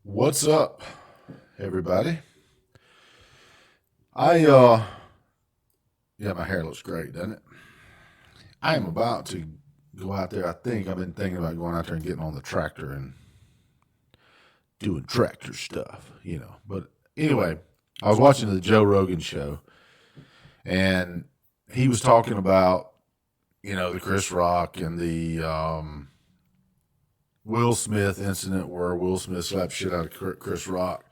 What's up, everybody? I yeah, my hair looks great, doesn't it? I am about to go out there. I think I've been thinking about going out there and getting on the tractor and doing tractor stuff, But anyway, I was watching the Joe Rogan show, and he was talking about the Chris Rock and the Will Smith incident where Will Smith slapped shit out of Chris Rock.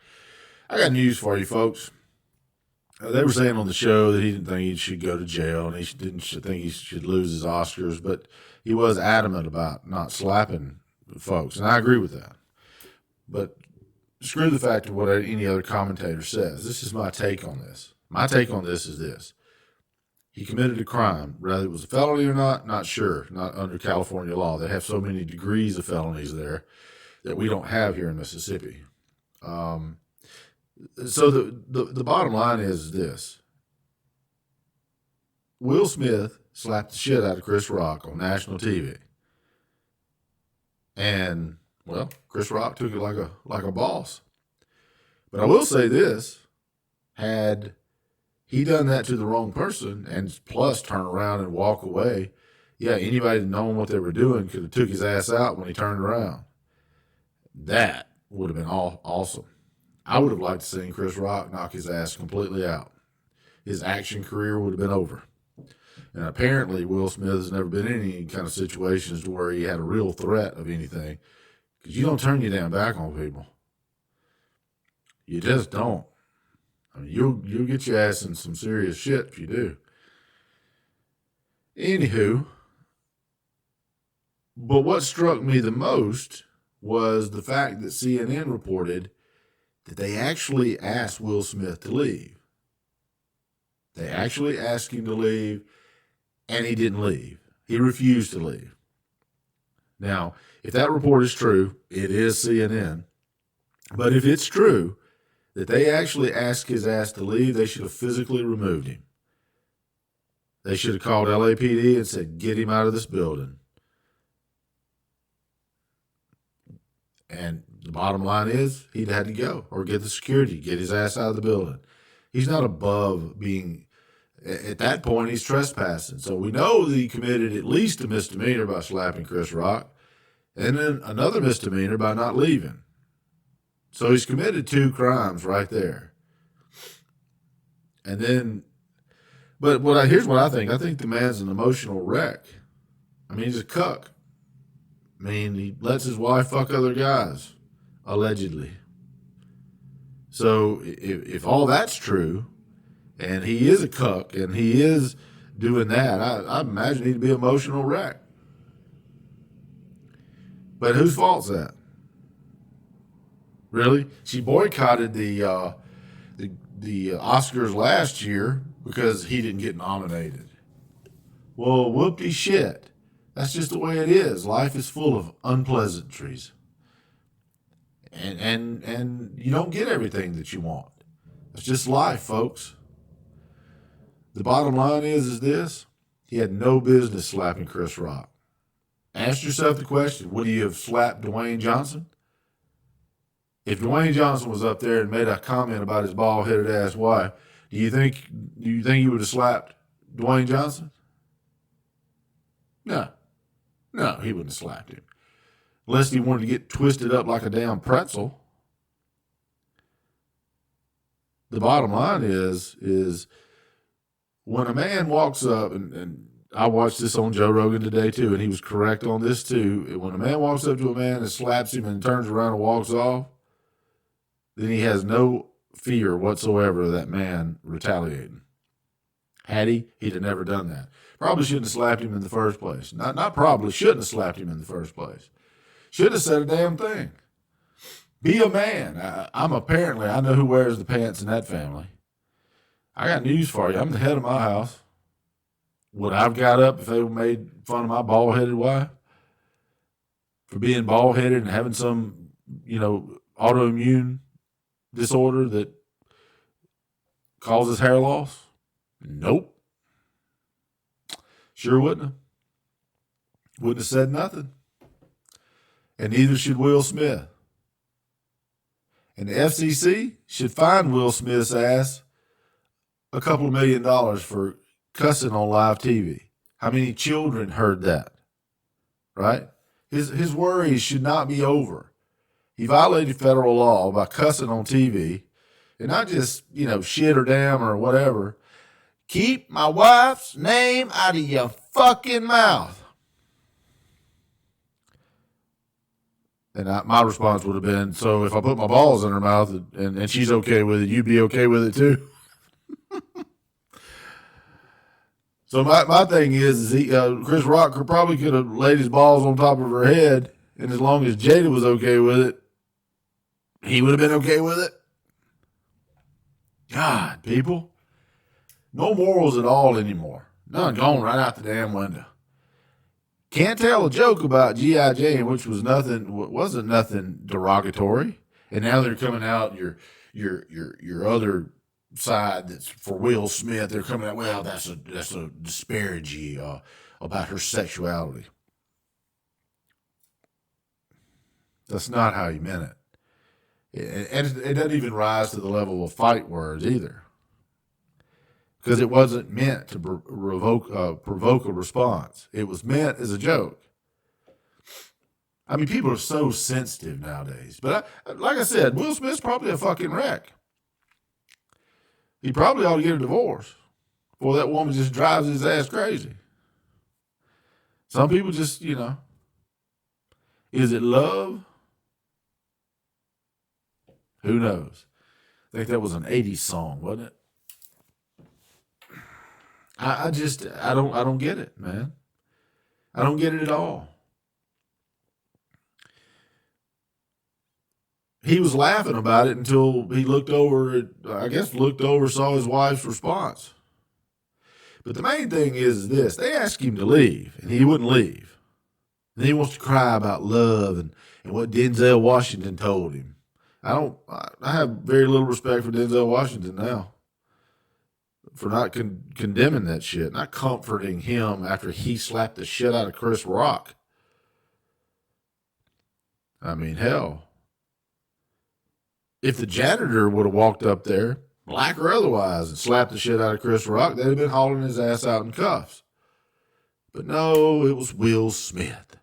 I got news for you, folks. They were saying on the show that he didn't think he should go to jail and he didn't think he should lose his Oscars, but he was adamant about not slapping folks, and I agree with that. But screw the fact of what any other commentator says. This is my take on this. My take on this is this. He committed a crime. Whether it was a felony or not sure. Not under California law. They have so many degrees of felonies there that we don't have here in Mississippi. So the bottom line is this. Will Smith slapped the shit out of Chris Rock on national TV. And, well, Chris Rock took it like a boss. But I will say this. Had he done that to the wrong person and plus turn around and walk away, yeah, anybody knowing what they were doing could have took his ass out when he turned around. That would have been awesome. I would have liked to see Chris Rock knock his ass completely out. His action career would have been over. And apparently Will Smith has never been in any kind of situations to where he had a real threat of anything. Because you don't turn your damn back on people. You just don't. I mean, you'll get your ass in some serious shit if you do. Anywho, but what struck me the most was the fact that CNN reported that they actually asked Will Smith to leave. They actually asked him to leave, and he didn't leave. He refused to leave. Now, if that report is true, it is CNN. But if it's true that they actually asked his ass to leave, they should have physically removed him. They should have called LAPD and said, get him out of this building. And the bottom line is he'd had to go or get the security, get his ass out of the building. He's not above being, at that point, he's trespassing. So we know that he committed at least a misdemeanor by slapping Chris Rock and then another misdemeanor by not leaving. So he's committed two crimes right there. And then, but here's what I think. I think the man's an emotional wreck. I mean, he's a cuck. I mean, he lets his wife fuck other guys, allegedly. So if all that's true, and he is a cuck, and he is doing that, I imagine he'd be an emotional wreck. But whose fault's that? Really? She boycotted the Oscars last year because he didn't get nominated. Well, whoopty shit. That's just the way it is. Life is full of unpleasantries. And you don't get everything that you want. It's just life, folks. The bottom line is this. He had no business slapping Chris Rock. Ask yourself the question, would he have slapped Dwayne Johnson? If Dwayne Johnson was up there and made a comment about his bald-headed ass wife, do you think he would have slapped Dwayne Johnson? No. No, he wouldn't have slapped him. Unless he wanted to get twisted up like a damn pretzel. The bottom line is when a man walks up, and I watched this on Joe Rogan today too, and he was correct on this too. When a man walks up to a man and slaps him and turns around and walks off, then he has no fear whatsoever of that man retaliating. Had he'd have never done that. Probably shouldn't have slapped him in the first place. Not probably, shouldn't have slapped him in the first place. Should have said a damn thing. Be a man. I know who wears the pants in that family. I got news for you. I'm the head of my house. Would I have got up if they made fun of my bald-headed wife for being bald-headed and having some, autoimmune disorder that causes hair loss? Nope. Sure wouldn't have. Wouldn't have said nothing. And neither should Will Smith. And the FCC should fine Will Smith's ass a couple of $1 million for cussing on live TV. How many children heard that? Right? His worries should not be over. He violated federal law by cussing on TV, and not just, shit or damn or whatever. Keep my wife's name out of your fucking mouth. And my response would have been, so if I put my balls in her mouth and she's okay with it, you'd be okay with it too? So my thing is Chris Rock probably could have laid his balls on top of her head, and as long as Jada was okay with it, he would have been okay with it. God, people. No morals at all anymore. None, gone right out the damn window. Can't tell a joke about G.I. Jane, which wasn't nothing derogatory, and now they're coming out your other side that's for Will Smith. They're coming out, well, that's a disparity about her sexuality. That's not how he meant it, and it doesn't even rise to the level of fight words either, because it wasn't meant to provoke a response. It was meant as a joke. I mean, people are so sensitive nowadays. But like I said, Will Smith's probably a fucking wreck. He probably ought to get a divorce before that woman just drives his ass crazy. Some people just, is it love? Who knows? I think that was an 80s song, wasn't it? I don't get it, man. I don't get it at all. He was laughing about it until he looked over, saw his wife's response. But the main thing is this. They asked him to leave, and he wouldn't leave. And he wants to cry about love and what Denzel Washington told him. I have very little respect for Denzel Washington now, for not condemning that shit, not comforting him after he slapped the shit out of Chris Rock. I mean, hell. If the janitor would have walked up there, black or otherwise, and slapped the shit out of Chris Rock, they'd have been hauling his ass out in cuffs. But no, it was Will Smith.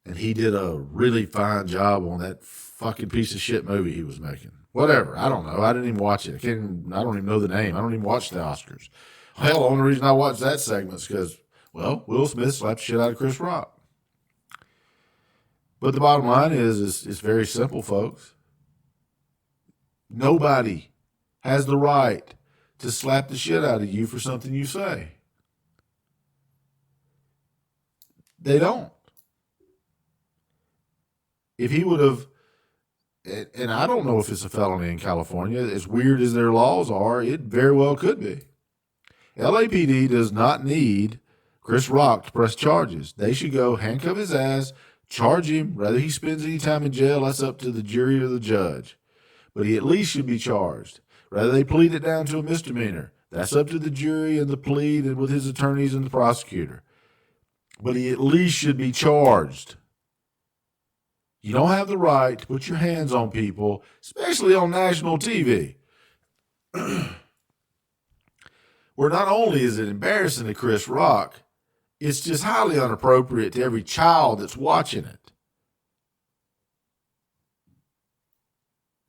And he did a really fine job on that fucking piece of shit movie he was making. Whatever. I don't know. I didn't even watch it. I don't even know the name. I don't even watch the Oscars. Hell, the only reason I watched that segment is because, Will Smith slapped the shit out of Chris Rock. But the bottom line is it's very simple, folks. Nobody has the right to slap the shit out of you for something you say. They don't. If he would have, and I don't know if it's a felony in California, as weird as their laws are, it very well could be. LAPD does not need Chris Rock to press charges. They should go handcuff his ass, charge him, whether he spends any time in jail, that's up to the jury or the judge. But he at least should be charged. Rather they plead it down to a misdemeanor. That's up to the jury and the plead and with his attorneys and the prosecutor. But he at least should be charged. You don't have the right to put your hands on people, especially on national TV. Where not only is it embarrassing to Chris Rock, it's just highly inappropriate to every child that's watching it.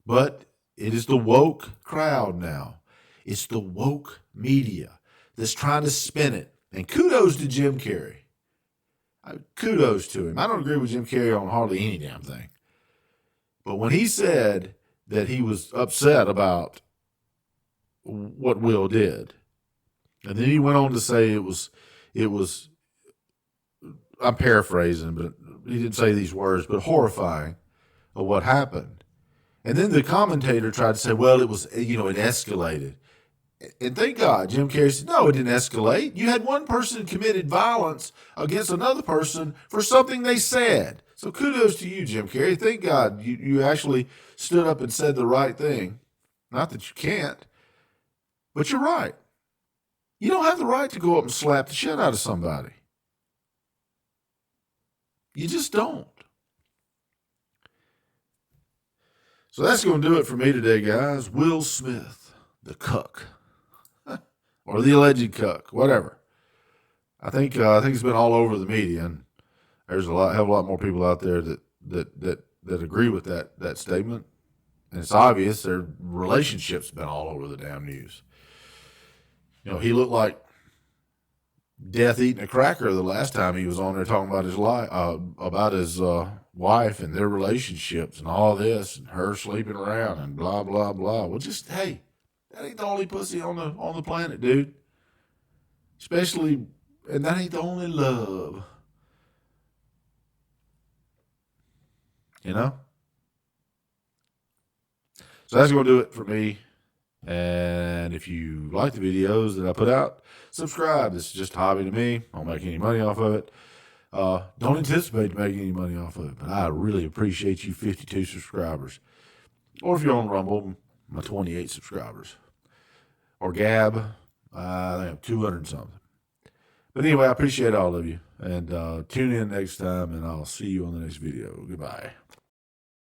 But it is the woke crowd now. It's the woke media that's trying to spin it. And kudos to Jim Carrey. Kudos to him. I don't agree with Jim Carrey on hardly any damn thing. But when he said that he was upset about what Will did, and then he went on to say it was, I'm paraphrasing, but he didn't say these words, but horrifying of what happened. And then the commentator tried to say, well, it was, it escalated. And thank God, Jim Carrey said, no, it didn't escalate. You had one person committed violence against another person for something they said. So kudos to you, Jim Carrey. Thank God you actually stood up and said the right thing. Not that you can't, but you're right. You don't have the right to go up and slap the shit out of somebody. You just don't. So that's going to do it for me today, guys. Will Smith, the cuck, or the alleged cuck, whatever. I think it's been all over the media, and there's hell of a lot more people out there that agree with that statement. And it's obvious their relationship's been all over the damn news. You know, he looked like death eating a cracker the last time he was on there talking about his wife and their relationships and all this and her sleeping around and blah blah blah. Well, just hey, that ain't the only pussy on the planet, dude. Especially, and that ain't the only love. You know. So that's going to do it for me. And if you like the videos that I put out, subscribe. This is just a hobby to me. I don't make any money off of it. Don't anticipate making any money off of it, but I really appreciate you 52 subscribers. Or if you're on Rumble, my 28 subscribers. Or Gab, I think I'm 200 and something. But anyway, I appreciate all of you. And tune in next time, and I'll see you on the next video. Goodbye.